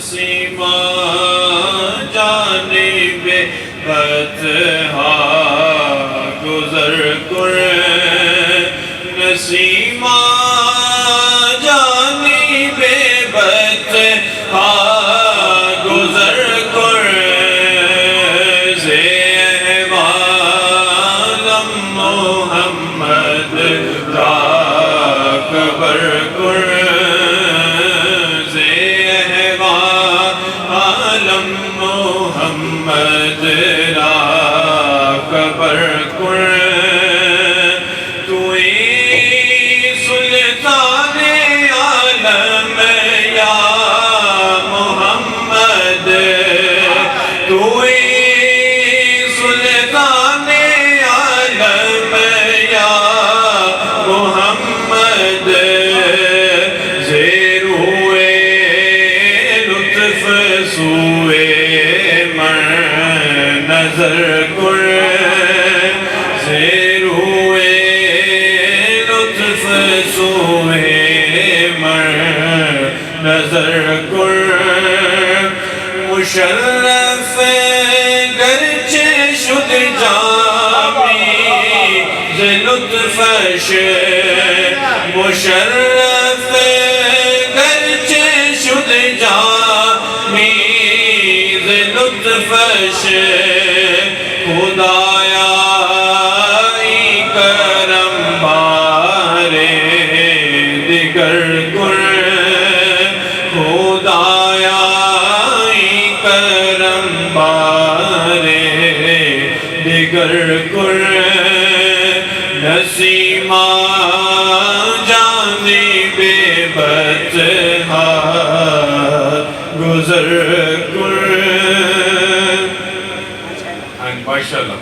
Nasima جانب بطحا گزر کر نسیمہ جانب بطحا گزر کر زیوالم محمد را قبر کر محمد را قبر کر توئی سلطان عالم یا محمد توئی سلطان عالم یا محمد زیروئے لطف سوئے نظر کر زیروئے لطف سوئے مر نظر کر مشرف گرچہ شد جامی ز لطفش مشرف گرچہ شد جامی لطفش خدایا کرم بارے دیگر کر خدایا کرم بارے دیگر کر نسیمہ جانب بطحا گزر کر. ماشاءاللہ.